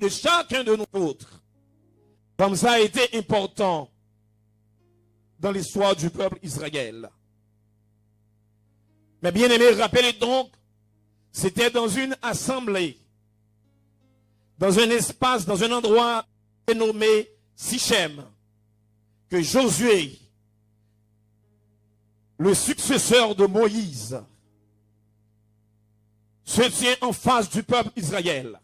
de chacun de nous autres. Comme ça a été important dans l'histoire du peuple Israël. Mais bien aimés, rappelez donc, c'était dans une assemblée, dans un espace, dans un endroit nommé Sichem, que Josué, le successeur de Moïse, se tient en face du peuple Israël.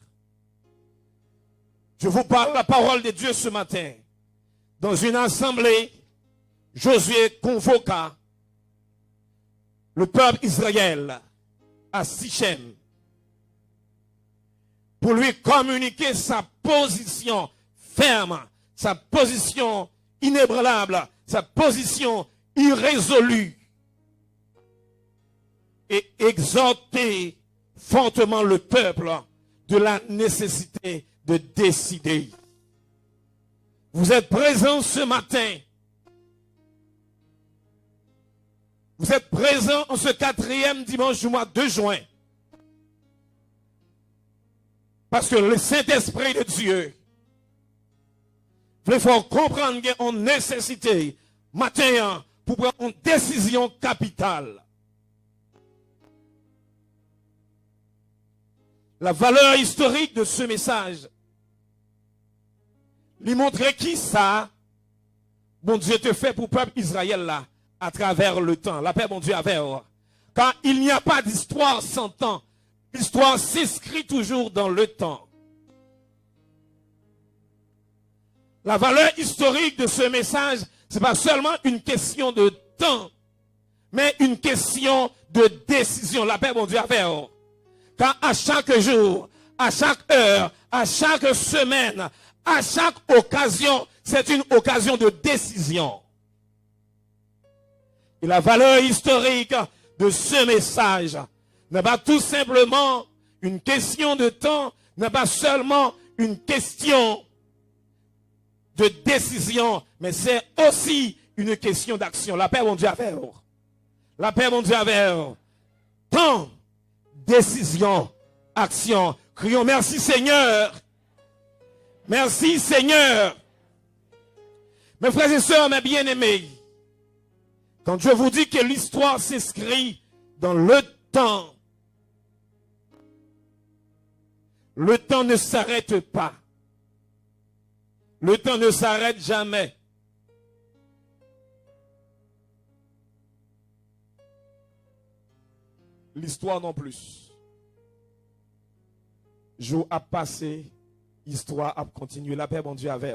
Je vous parle la parole de Dieu ce matin. Dans une assemblée, Josué convoqua le peuple Israël à Sichem pour lui communiquer sa position ferme, sa position inébranlable, sa position irrésolue et exhorter fortement le peuple de la nécessité de décider. Vous êtes présents ce matin. Vous êtes présents en ce 4e dimanche du mois de juin. Parce que le Saint-Esprit de Dieu il faut comprendre qu'il y a une nécessité matin pour prendre une décision capitale. La valeur historique de ce message lui montrer qui ça, bon Dieu te fait pour le peuple Israël là, à travers le temps. La paix, bon Dieu, avec. Car il n'y a pas d'histoire sans temps. L'histoire s'inscrit toujours dans le temps. La valeur historique de ce message, ce n'est pas seulement une question de temps, mais une question de décision. La paix, bon Dieu, avec. Car à chaque jour, à chaque heure, à chaque semaine, à chaque occasion, c'est une occasion de décision. Et la valeur historique de ce message n'est pas tout simplement une question de temps, n'est pas seulement une question de décision, mais c'est aussi une question d'action. La paix, mon Dieu, avec. La paix, mon Dieu, avec. Temps, décision, action. Crions merci Seigneur. Merci Seigneur. Mes frères et sœurs, mes bien-aimés, quand je vous dis que l'histoire s'inscrit dans le temps ne s'arrête pas. Le temps ne s'arrête jamais. L'histoire non plus. Jour a passé, histoire a continué. La paix, mon Dieu, avec.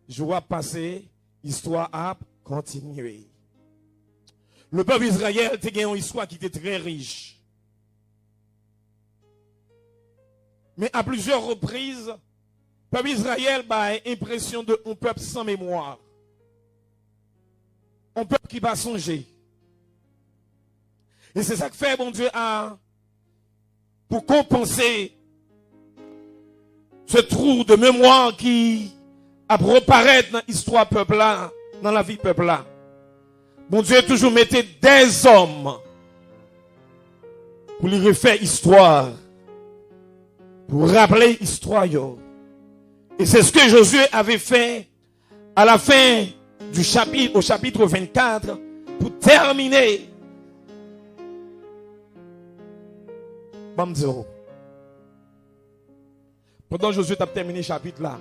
Jour a passé, histoire a continué. Le peuple Israël a une histoire qui était très riche. Mais à plusieurs reprises, le peuple Israël a l'impression d'un peuple sans mémoire. Un peuple qui va songer. Et c'est ça que fait, mon Dieu, pour compenser ce trou de mémoire qui a reparaître dans l'histoire peuple là, dans la vie peuple là. Mon Dieu toujours mettait des hommes pour lui refaire histoire, pour rappeler l'histoire. Et c'est ce que Josué avait fait à la fin du chapitre, au chapitre 24, pour terminer. Pendant que Josué a terminé le chapitre là,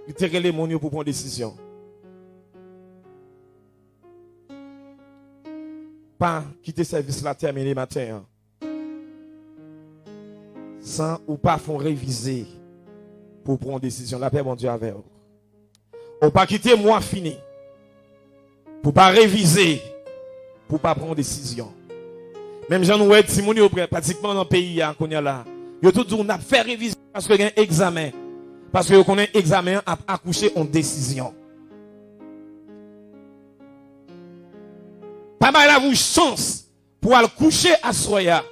il t'a relé mon Dieu pour prendre une décision. Pas quitter service là terminé matin. Sans ou pas font réviser pour prendre une décision. La paix, mon Dieu, avec vous. Ou pas quitter moi fini. Pour pas réviser. Pour pas prendre une décision. Même Jean Nouet, si mon pratiquement dans le pays, qu'on y a là. Yo tout dit, on a fait réviser parce que y a un examen. Parce que qu'on a un examen à accoucher en décision. Pas mal à vous chance pour aller coucher à soya,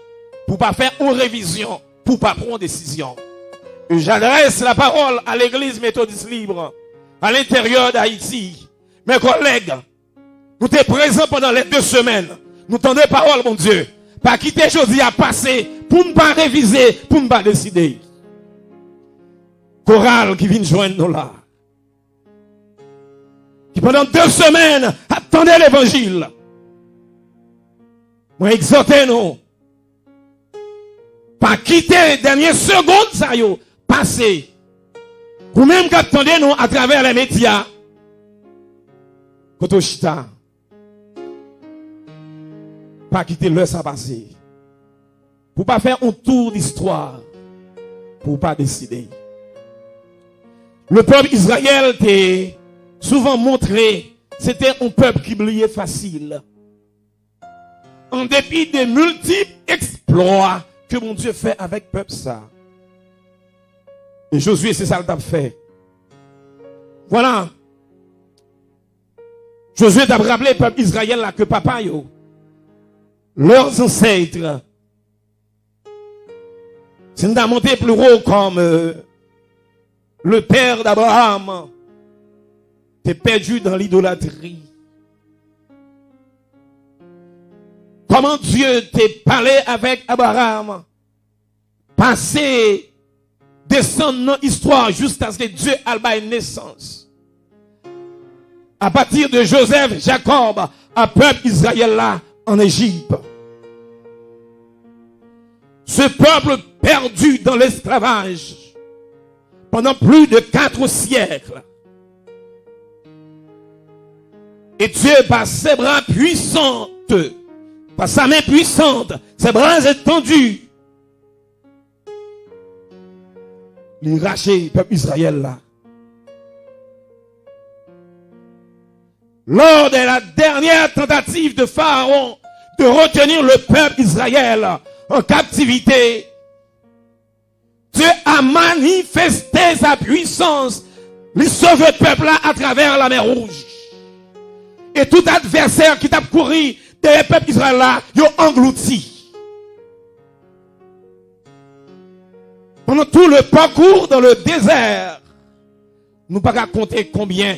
pour pas faire une révision, pour pas prendre décision. Et j'adresse la parole à l'église méthodiste libre, à l'intérieur d'Haïti. Mes collègues, nous sommes présents pendant les 2 semaines. Nous tendons parole, mon Dieu. Pas quitter aujourd'hui à passer pour ne pas réviser, pour ne pas décider. chorale qui vient joindre nous là. Qui pendant 2 semaines attendait l'évangile. Moi exhortez nous. Pas quitter les dernières secondes, ça y est, passer. Ou même qu'attendez nous à travers les médias. Koto chita. Pas quitter l'heure ça passer. Pour pas faire un tour d'histoire. Pour pas décider. Le peuple Israël était souvent montré, c'était un peuple qui oubliait facile. En dépit des multiples exploits que mon Dieu fait avec le peuple ça. Et Josué, c'est ça qu'il a fait. Voilà. Josué t'a rappelé le peuple Israël là que papa yo, leurs ancêtres, c'est une monté plus haut comme le père d'Abraham, t'es perdu dans l'idolâtrie. Comment Dieu t'a parlé avec Abraham, passé, descendre dans l'histoire jusqu'à ce que Dieu ait une naissance. À partir de Joseph, Jacob, un peuple Israël là en Égypte. Ce peuple perdu dans l'esclavage pendant plus de 4 siècles. Et Dieu, par ses bras puissants, par sa main puissante, ses bras étendus, les racheter le peuple Israël là. Lors de la dernière tentative de Pharaon de retenir le peuple Israël en captivité, Dieu a manifesté sa puissance, il sauve le peuple là à travers la mer Rouge. Et tout adversaire qui t'a couru derrière le peuple Israël là, il a englouti. Pendant tout le parcours dans le désert, nous ne pouvons pas compter combien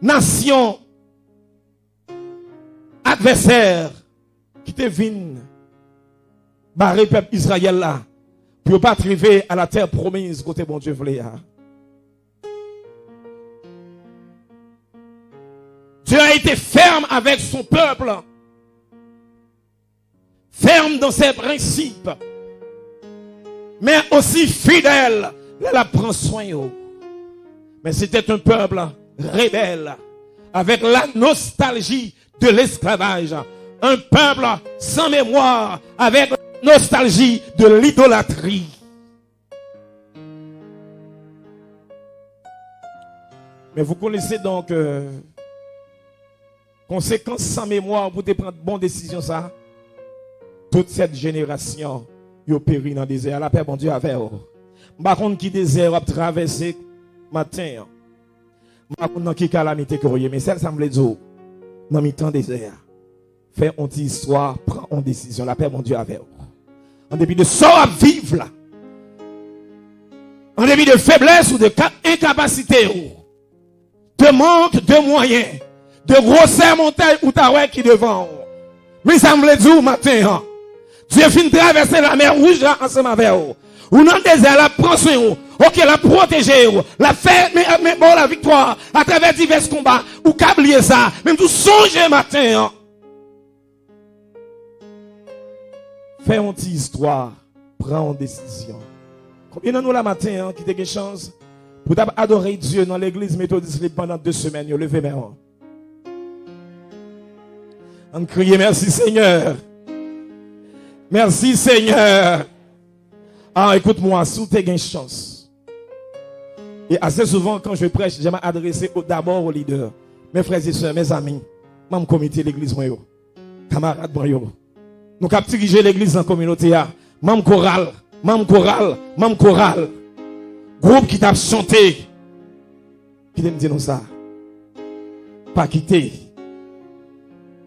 nations adversaires qui te viennent barrer le peuple Israël là pour ne pas arriver à la terre promise côté bon Dieu voulait. Dieu a été ferme avec son peuple, ferme dans ses principes, mais aussi fidèle. Elle prend soin. Mais c'était un peuple rebelle, avec la nostalgie de l'esclavage. Un peuple sans mémoire, avec la nostalgie de l'idolâtrie. Mais vous connaissez donc conséquence sans mémoire pour te prendre bonne décision ça. Toute cette génération yo péri dans le désert. La paix bon Dieu avec eux. Par contre qui désert a traversé matin. Par contre qui calamité que mais celle ça me le dire dans mi temps désert. Fais une petite histoire, prends une décision. La paix bon Dieu avec eux. En dépit de ça à vivre là. En dépit de faiblesse ou de incapacité de manque de moyens, de grosseur montagne ou ta qui devant. Mais ça me le dit matin. Dieu finit de traverser la mer Rouge là ensemble avec vous. Ou dans le désert, la prend soin, ok, la protéger, la fait, mais bon, la victoire, à travers divers combats, ou câblier ça, même tout songer matin. Fais une petite histoire, prends une décision. Combien de nous la matin qui a une chance pour adorer Dieu dans l'église méthodiste pendant 2 semaines, levez mes mains. On crie merci Seigneur. Merci Seigneur. Ah, écoute-moi, si tu as une chance. Et assez souvent, quand je prêche, j'aime m'adresser d'abord aux leaders, mes frères et sœurs, mes amis, même comité l'église, camarades, nous avons dirigé l'église en communauté, même chorale, groupe qui t'a chanté, qui t'a dit nous ça. Pas quitter.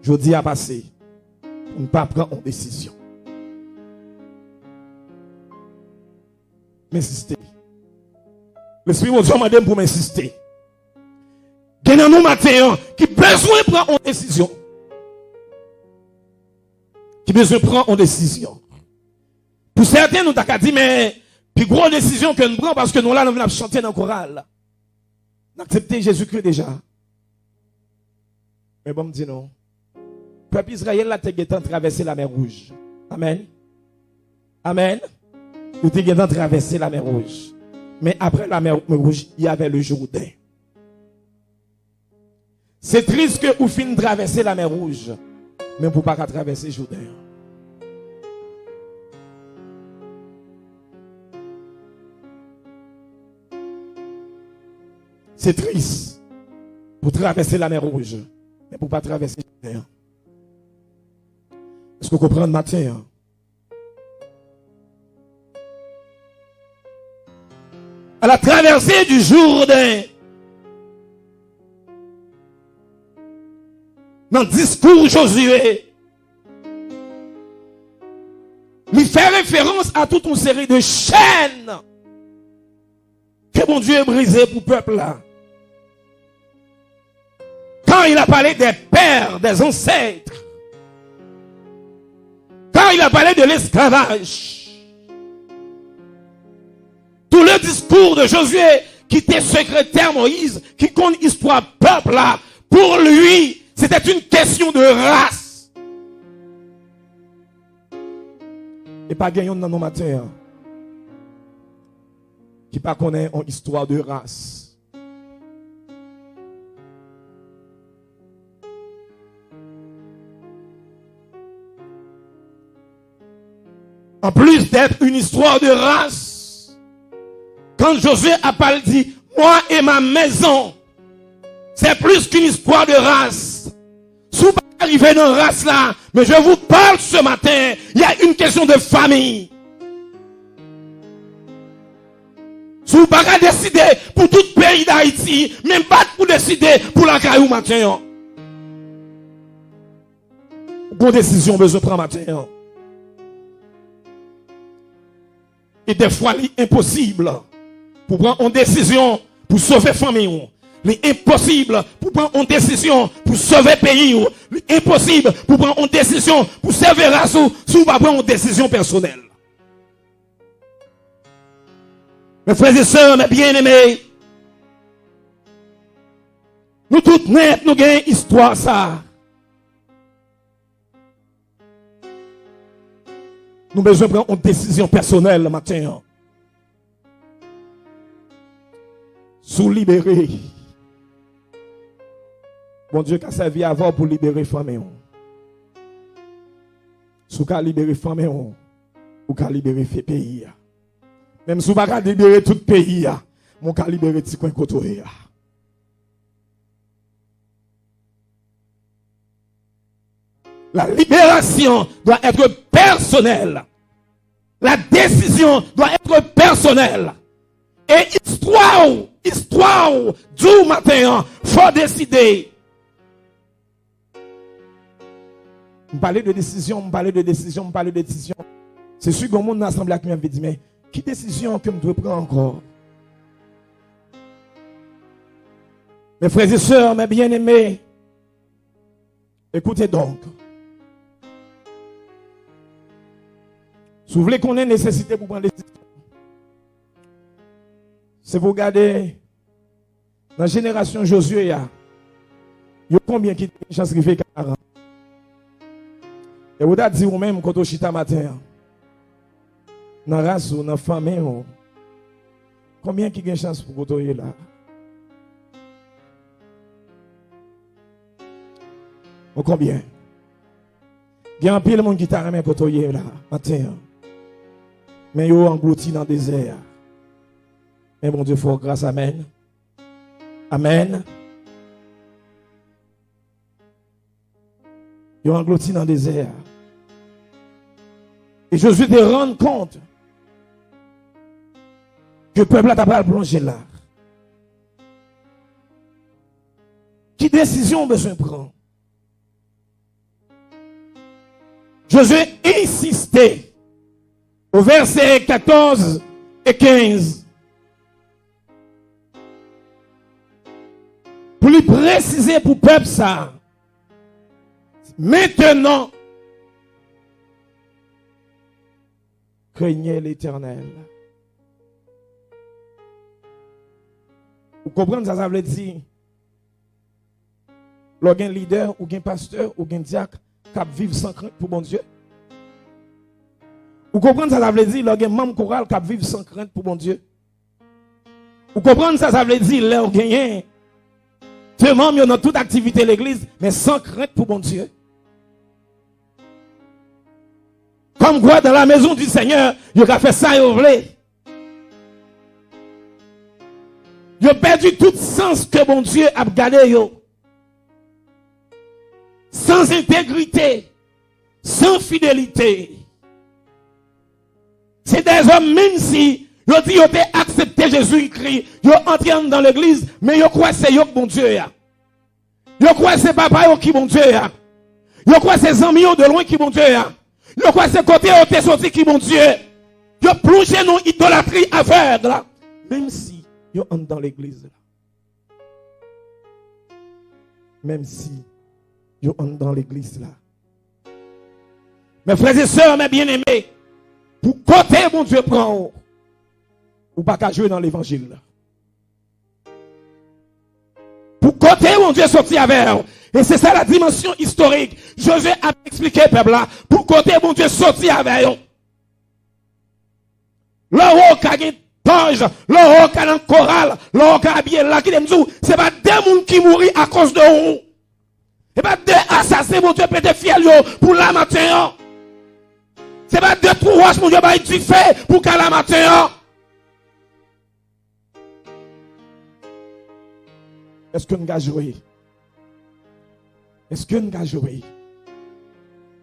Je dis à passer, pour ne pas prendre une décision. M'insister. L'Esprit de Dieu m'a demandé pour m'insister. Il y a nous matin qui besoin de prendre une décision. Qui besoin de prendre une décision. Pour certains, nous avons dit, mais Puis grosse décision que nous prenons parce que nous là, nous venons chanter dans le choral. Nous acceptons Jésus-Christ déjà. Mais bon, me dit non. Le peuple Israël là, t'es traversé la mer Rouge. Amen. Amen. Vous t'es traversé la mer Rouge. Mais après la mer Rouge, il y avait le Jourdain. C'est triste que vous finissez de traverser la mer Rouge. Mais vous ne pouvez pas traverser le Jourdain. C'est triste pour traverser la mer Rouge, mais pour ne pas traverser le Jourdain. Est-ce que vous comprenez matin? À la traversée du Jourdain, dans le discours Josué, il fait référence à toute une série de chaînes que mon Dieu a brisées pour le peuple là. Quand il a parlé des pères, des ancêtres, quand il a parlé de l'esclavage, tout le discours de Josué, qui était secrétaire Moïse, qui compte l'histoire peuple là, pour lui, c'était une question de race. Et pas gagnons dans nos matins qui pas connaît une histoire de race. En plus d'être une histoire de race, quand Josué a parlé dit, moi et ma maison, c'est plus qu'une histoire de race. Si vous ne arrivez dans la race là, mais je vous parle ce matin, il y a une question de famille. Si vous ne pas décider pour tout le pays d'Haïti, même pas pour décider pour la caillou matin. Bonne décision besoin de prendre matin. Et des fois, c'est impossible pour prendre une décision pour sauver la famille. C'est impossible pour prendre une décision pour sauver le pays. C'est impossible pour prendre une décision pour servir la race si vous ne prendre une décision personnelle. Mes frères et sœurs, mes bien-aimés, nous tous net, nous avons une histoire ça. Nous avons besoin de prendre une décision personnelle le matin. Sous libérer. Bon Dieu qui a servi avant pour libérer les femmes. Sous qu'à libérer les femmes, ou qu'à libérer le pays. Même si vous ne pouvez pas libérer tout le pays, vous pouvez libérer petit coin côté. La libération doit être personnelle. La décision doit être personnelle. Et histoire, du matin, il faut décider. On parle de décision, on parle de décision, on parle de décision. C'est sûr que le monde l'assemblée qui m'a dit, mais qui décision que je dois prendre encore? Mes frères et sœurs, mes bien-aimés, écoutez donc. Si vous voulez qu'on ait nécessité pour prendre des décisions, c'est pour regarder dans la génération Josué, il y a combien qui ont une chance de vivre 40 ans? Et vous avez dit vous-même quand vous chita matin, dans la race ou dans la famille, combien qui ont une chance pour vous là? Ou combien? Il y a un pile de monde qui t'a ramené quand là, matin. Mais ils ont englouti dans le désert. Mais bon Dieu, faut grâce, amen. Amen. Ils ont englouti dans le désert. Et Josué te rend compte que le peuple n'a pas plongé là. Qui décision besoin de prendre? Josué insistait au verset 14 et 15 pour lui préciser pour le peuple ça. Maintenant, craignez l'Éternel. Vous comprenez ça veut dire? Lorsqu'un leader, ou un pasteur, ou un diacre, qui vivent sans crainte pour bon Dieu. Vous comprenez ça veut dire? Lorsqu'un membre choral qui vivent sans crainte pour bon Dieu. Vous comprenez ça veut dire? Lorsqu'un deux membres dans toute activité de l'église, mais sans crainte pour bon Dieu. Comme quoi, dans la maison du Seigneur, il a fait ça et il voulait. Il a perdu tout sens que bon Dieu a gardé. Sans intégrité, sans fidélité. C'est des hommes, même si ils ont dit qu'ils ont accepté Jésus-Christ, ils ont entré dans l'église, mais ils croient que c'est eux qui bon Dieu. Ils croient que c'est papa qui bon Dieu. Ils croient que c'est amis de loin qui bon Dieu. Ils croient que c'est côté où tu es sorti qui bon Dieu. Ils ont plongé dans l'idolâtrie aveugle. Même si ils entrent dans l'église. Même si ils entrent dans l'église là. Mes frères et sœurs, mes bien-aimés, pour côté mon Dieu prend, ou pas qu'à jouer dans l'évangile. Pour côté mon Dieu sorti avec. Et c'est ça la dimension historique. Josué a expliqué, peuple là. Pour côté mon Dieu sorti avec. L'eau qui a une tange, l'eau qui a un choral, l'eau qui a habillé là, qui dit, c'est pas deux personnes qui mourent à cause de vous. C'est pas deux assassins, mon Dieu, peut-être fiel pour la matin. C'est pas deux trouvages, mon Dieu, va être fait pour qu'à la matin. Est-ce que nous avons joué? Est-ce que nous avons joué?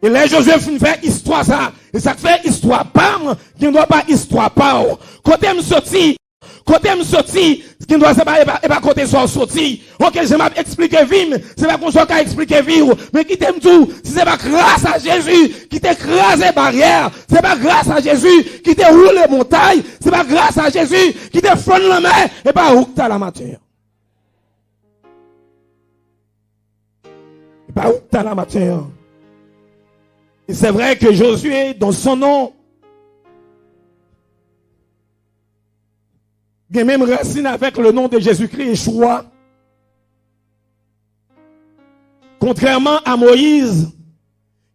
Et là, Josué fait histoire ça. Et ça fait histoire pas, qui ne doit pas histoire pas. Côté me sorti, ce qui ne doit pas côté soit sorti. Ok, je m'ai expliqué vime, c'est pas qu'on soit qu'à expliquer vivre, mais qui t'aime tout, si c'est pas grâce à Jésus qui t'a écrasé barrière, c'est pas grâce à Jésus qui t'a roulé montagne, c'est pas grâce à Jésus qui t'a fondu la main, et pas où t'as la matière. Et pas où t'as la matière. Et c'est vrai que Josué, dans son nom, il y a même racine avec le nom de Jésus-Christ, Yeshua. Contrairement à Moïse,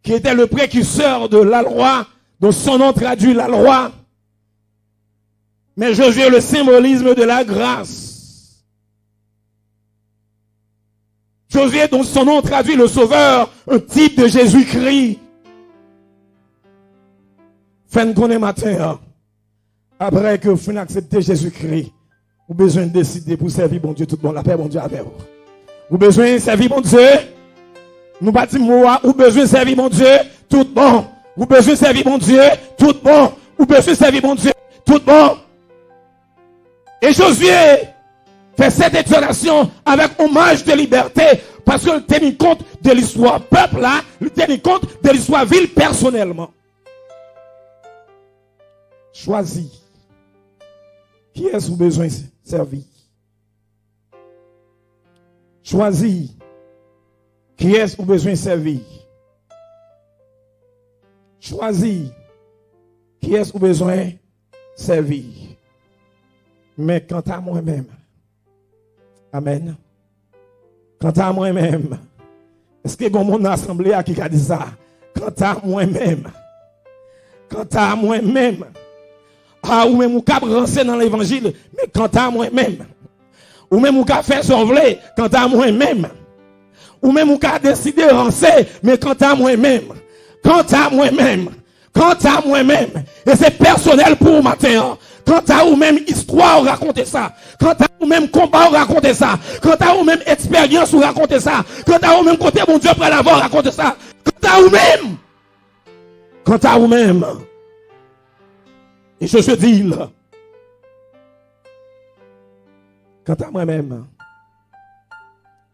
qui était le précurseur de la loi, dont son nom traduit la loi. Mais Josué est le symbolisme de la grâce. Josué, dont son nom traduit le Sauveur, un type de Jésus-Christ. Fin de matin, après que vous acceptez Jésus-Christ, vous avez besoin de décider pour servir bon Dieu tout bon, la paix bon Dieu avec vous. Vous avez besoin de servir bon Dieu. Nous bâtissons, vous avez besoin de servir bon Dieu tout bon. Vous avez besoin de servir bon Dieu tout bon. Vous avez besoin de servir bon Dieu tout bon. Et Josué fait cette exhortation avec hommage de liberté parce qu'il tient compte de l'histoire peuple là, il tient compte de l'histoire ville personnellement. Choisis. Qui est-ce que vous avez besoin de servir? Choisis. Qui est-ce que vous avez besoin de servir? Choisis. Qui est-ce que vous avez besoin de servir? Mais quant à moi-même, amen. Quant à moi-même, est-ce que mon assemblée a qui a dit ça? Quant à moi-même, ah, ou même ou cap rentrer dans l'évangile, mais quant à moi-même. Ou même ou cap faire sauver, quant à moi-même. Ou même ou cap décider de rentrer, mais quant à moi-même. Quant à moi-même. Quant à moi-même. Et c'est personnel pour matin. Quant à vous-même, histoire, racontez ça. Quant à vous-même, combat, racontez ça. Quant à vous-même, expérience, racontez ça. Quant à vous-même, côté mon Dieu, après l'avoir, racontez ça. Quant à vous-même. Quant à vous-même. Et je te dis là, quant à moi-même,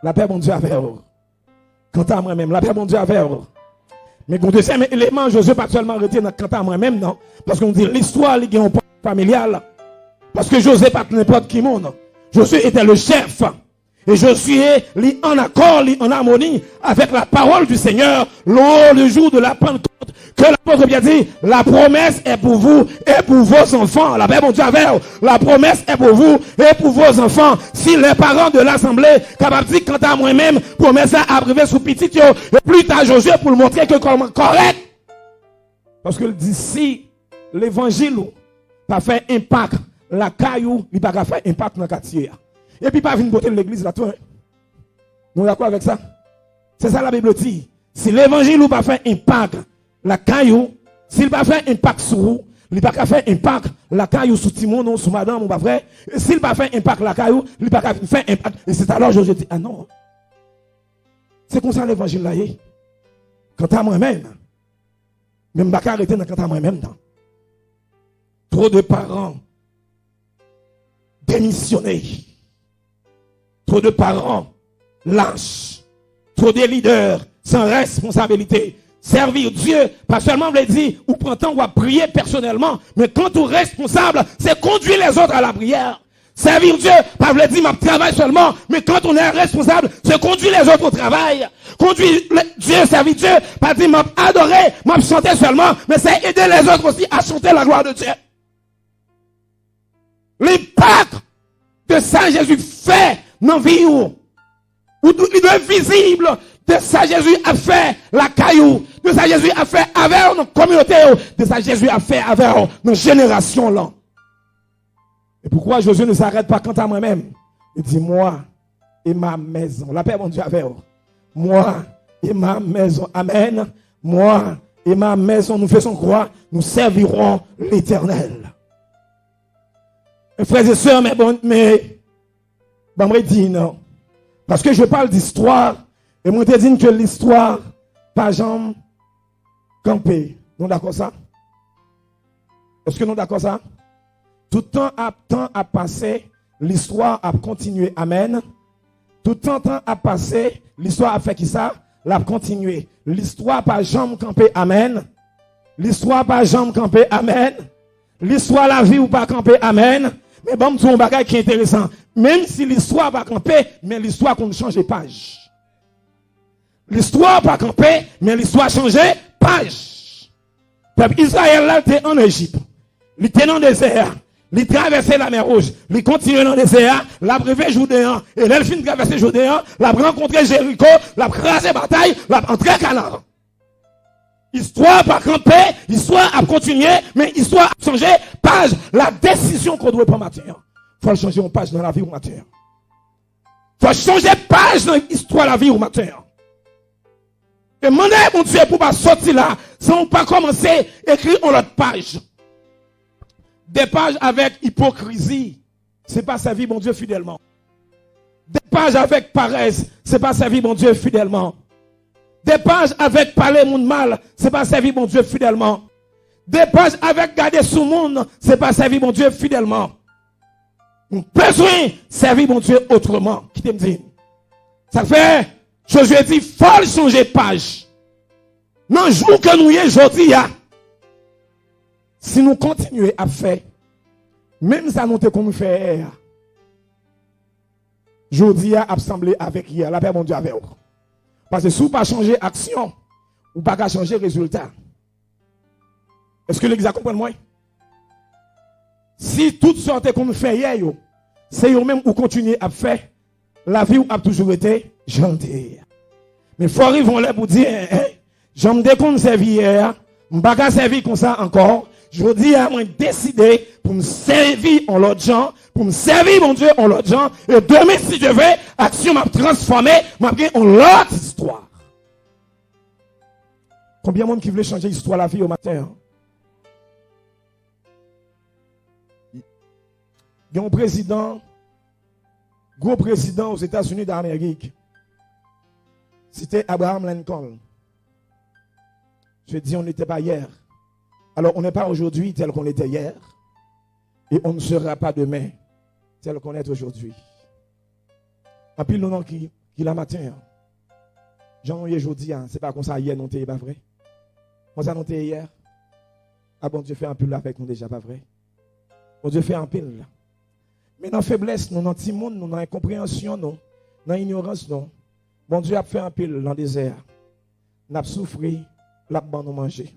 la paix, mon Dieu, avec vous. Quant à moi-même, la paix, mon Dieu, avec vous. Mais le deuxième élément, je ne veux pas seulement arrêter quant à moi-même, non. Parce qu'on dit l'histoire, il y a un point familial. Parce que José pas n'importe qui monde. Josué était le chef. Et Josué lit en accord, lit en harmonie avec la parole du Seigneur le jour de la Pentecôte. Que l'apôtre bien dit, la promesse est pour vous et pour vos enfants. La paix, mon Dieu, avec la promesse est pour vous et pour vos enfants. Si les parents de l'assemblée, capable de dire, quant à moi-même, promesse à arriver sous petit, et plus tard Josué pour le montrer que comment correct. Parce que d'ici, l'évangile, pas fait impact, la caillou, il pas fait impact dans le quartier. Et puis, pas venir botter l'église là-dedans. Hein? Nous d'accord avec ça? C'est ça la Bible dit. Si l'évangile ou pas fait impact, la caillou, s'il pas fait impact sur vous, il pas fait impact, la caillou sous Timon, non, sous madame, ou pas vrai? S'il pas fait impact, la caillou, il pas fait impact. Et c'est alors que je dis, ah non. C'est comme ça l'évangile là. Quant à moi-même, même pas arrêter dans quant à moi-même. Trop de parents démissionnés. Trop de parents lâches, trop de leaders sans responsabilité. Servir Dieu, pas seulement on dit, ou prend temps ou à prier personnellement, mais quand on est responsable, c'est conduire les autres à la prière. Servir Dieu, pas veut dire ma travail seulement, mais quand on est responsable, c'est conduire les autres au travail. Conduire Dieu, servir Dieu, pas dire m'a adorer, m'a chanter seulement, mais c'est aider les autres aussi à chanter la gloire de Dieu. L'impact de Saint Jésus fait dans la vie où il doit être visible de ça Jésus a fait la caillou, de ça Jésus a fait avec notre communauté, de ça Jésus a fait avec nos générations là. Et pourquoi Jésus ne s'arrête pas quant à moi-même? Il dit moi et ma maison, la paix mon Dieu avec vous. Moi et ma maison, amen. Moi et ma maison, nous faisons croire, nous servirons l'Éternel. Frères et sœurs, mais me dit non. Parce que je parle d'histoire, et moi te dis que l'histoire, pas jamais campé. Nous d'accord ça? Est-ce que nous d'accord ça? Tout temps a passé, l'histoire a continué. Amen. Tout temps a passé, l'histoire a fait qui ça? L'a continué. L'histoire pas jamais campé. Amen. L'histoire pas jamais campé. Amen. L'histoire la vie ou pas campé. Amen. Mais bon, c'est un bagage qui est intéressant. Même si l'histoire va camper, mais l'histoire qu'on change page. L'histoire va camper, mais l'histoire change page. Peuple Israël là était en Égypte. Il était dans le désert. Il traversait la mer Rouge. Il continuait dans le désert. La privé Joudéen. Et là, il finit de traverser Joudéen. Il a rencontré Jéricho. Il a crasé bataille. Il a entré Canaan. Histoire pas camper, histoire a continué, mais histoire a changé page. La décision qu'on doit prendre matin. Faut changer une page dans la vie au matin. Faut changer page dans l'histoire de la vie au matin. Et demandez mon Dieu pour pas sortir là, sans pas commencer à écrire en l'autre page. Des pages avec hypocrisie, c'est pas servir mon Dieu fidèlement. Des pages avec paresse, c'est pas servir mon Dieu fidèlement. Des pages avec parler monde mal, c'est pas servir mon Dieu fidèlement. Des pages avec garder sous monde, c'est pas servir mon Dieu fidèlement. Nous besoin servir mon Dieu autrement. Qui t'aime dire? Ça fait, Josué dit, faut changer page. Dans le jour que nous y est aujourd'hui, si nous continuons à faire, même ça nous comme nous fait, aujourd'hui a assemblé avec hier, la paix mon Dieu avec vous. Parce que si vous ne pas changer action, vous ne pas changer résultat. Est-ce que l'église comprend moi? Si toutes sortes qu'on nous fait hier, c'est eux-mêmes ou continuer à faire, la vie a toujours été gentille. Mais il faut arriver là pour dire, j'aime dès qu'on me servir hier, je ne vais pas servir comme ça encore. Je dis à moi décider pour me servir en l'autre gens, pour me servir mon Dieu en l'autre gens. Et demain, si je veux, action m'a transformé, m'a pris en l'autre histoire. Combien de monde qui voulait changer l'histoire de la vie au matin? Il y a un président, gros président aux États-Unis d'Amérique. C'était Abraham Lincoln. Je dis, on n'était pas hier. Alors, on n'est pas aujourd'hui tel qu'on était hier. Et on ne sera pas demain tel qu'on est aujourd'hui. En plus, le nom qui la matin. Jean, aujourd'hui, c'est pas comme ça hier, non, c'est pas vrai. Comme ça, non, c'est hier. Ah bon, Dieu fait un pile avec nous déjà, pas vrai. Bon Dieu fait un pile. Mais dans la faiblesse, nous, dans le petit monde, nous, dans l'incompréhension, nous, Dans l'ignorance, non. Bon Dieu a fait un pile dans le désert. N'a souffri, l'a ban nous manger.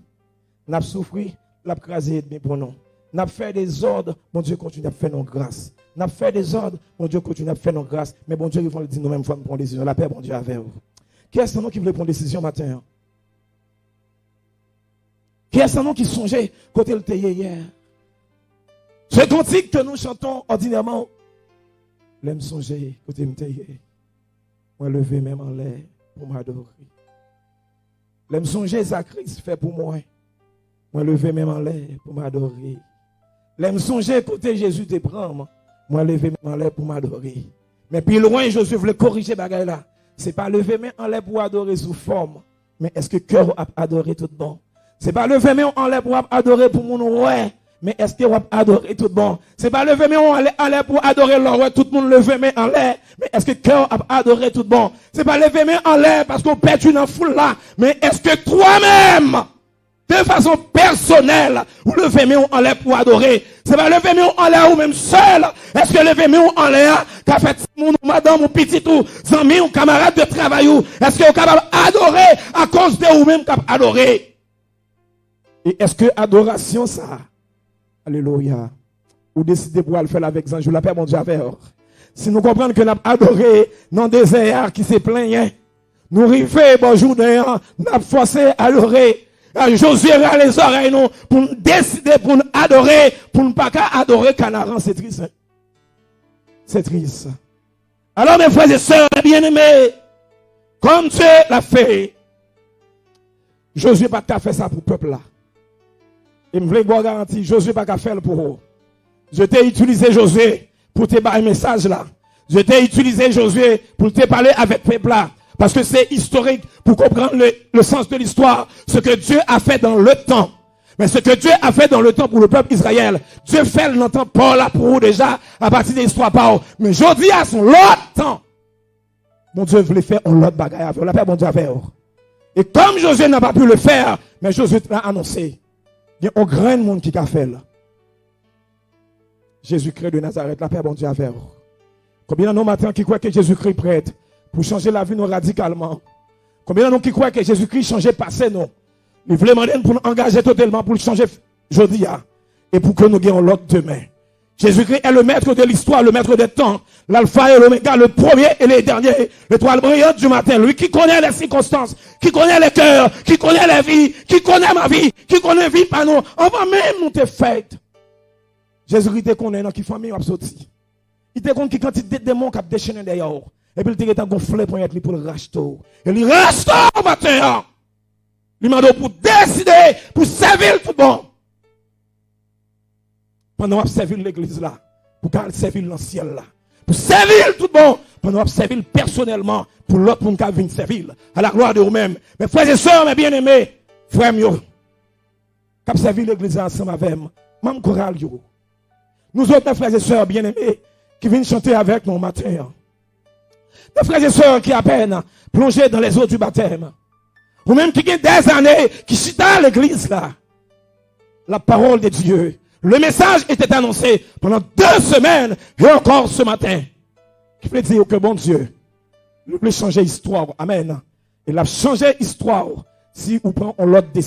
N'a souffri, l'a crasé bien pour nous. N'a fait des ordres, bon Dieu continue à faire nos grâces. N'a fait des ordres, bon Dieu continue à faire nos grâces. Mais bon Dieu, ils vont le dire nous-mêmes, il faut prendre des décisions. La paix, bon Dieu, avec vous. Qui est-ce qui voulait prendre des décisions matin? Qui est-ce qui songeait côté le théier hier? Ce cantique que nous chantons ordinairement, l'aime songer côté le théier. Moi, lever même en l'air pour m'adorer. L'aime songer, ça Christ fait pour moi. Moi, lever même en l'air pour m'adorer. L'aime songer côté Jésus te prend. Moi, lever même en l'air pour m'adorer. Mais puis loin, Jésus voulait corriger bagaille là. C'est pas lever même en l'air pour adorer sous forme. Mais est-ce que cœur a adoré tout bon? C'est pas lever même en l'air pour adorer pour mon ouais. Mais est-ce que vous adorez tout bon? C'est pas lever mais en l'air pour adorer l'or, tout le monde lever mais en l'air. Mais est-ce que cœur a adoré tout bon? C'est pas lever mais en l'air parce qu'on perd une foule là. Mais est-ce que toi-même, de façon personnelle, vous levez mais en l'air pour adorer? C'est pas lever mais en l'air ou même seul. Est-ce que lever mais en l'air, qu'a fait mon madame ou petit ou ami ou camarade de travail ou est-ce que vous êtes capable d'adorer à cause de vous-même capable d'adorer? Et est-ce que adoration ça? Alléluia. Ou décider pour le faire avec Jean, je l'appelle mon Dieu avec. Si nous comprenons que nous avons adoré dans le désert qui s'est plaint, nous arrivons, bonjour d'ailleurs, nous avons forcé à adorer. Josué a les oreilles nous, pour nous décider, pour nous adorer, pour ne pas adorer Canaran, c'est triste. Hein? C'est triste. Alors mes frères et sœurs bien-aimés, comme Dieu l'a fait, Josué n'a pas fait ça pour le peuple là. Et je voulais vous garantir, Josué n'a pas faire pour vous. Je t'ai utilisé Josué pour te parler un message là. Je t'ai utilisé Josué pour te parler avec le peuple là. Parce que c'est historique pour comprendre le sens de l'histoire. Ce que Dieu a fait dans le temps. Mais ce que Dieu a fait dans le temps pour le peuple Israël, Dieu fait le temps pas là pour vous déjà à partir de l'histoire par vous. Mais aujourd'hui à son l'autre temps. Mon Dieu voulait faire un autre bagaille avec vous. La paix, mon Dieu avec vous. Et comme Josué n'a pas pu le faire, mais Josué l'a annoncé. Il y a un grand monde qui a fait là. Jésus-Christ de Nazareth, la paix, bon Dieu, avec vous. Combien de nous maintenant qui croient que Jésus-Christ est prêt pour changer la vie nous radicalement? Combien de nous qui croient que Jésus-Christ change passé nous? Il voulait demander pour nous engager totalement pour le changer aujourd'hui et pour que nous gagnions l'autre demain. Jésus-Christ est le maître de l'histoire, le maître des temps, l'alpha et l'oméga, le premier et le dernier, l'étoile brillante du matin. Lui qui connaît les circonstances, qui connaît les cœurs, qui connaît les vies, qui connaît ma vie, qui connaît la vie par nous. Avant même nous te fait. Jésus-Christ te connaît dans qui famille a sorti. Il te connaît qui quantité de démons qui a déchaîné d'ailleurs. Et puis il te gonflé pour être pour le racheter. Et il reste au matin. Il m'a dit pour décider, pour servir tout bon. Pendant qu'on servir l'église là, pour qu'on servir dans le ciel là, pour servir tout bon, pendant qu'on servir personnellement, pour l'autre pour qu'on vienne servir, à la gloire de vous-même. Mes frères et sœurs, mes bien-aimés, frères mieux, qu'on servir l'église ensemble avec moi, même chorale yo. Nous autres, mes frères et sœurs bien-aimés, qui viennent chanter avec nous matin. Mes frères et sœurs qui à peine plongés dans les eaux du baptême, ou même qui ont des années, qui chita à l'église là, la parole de Dieu. Le message était annoncé pendant 2 semaines et encore ce matin. Qui veut dire que bon Dieu, il veut changer l'histoire. Amen. Il a changé l'histoire si vous prenez l'autre décision.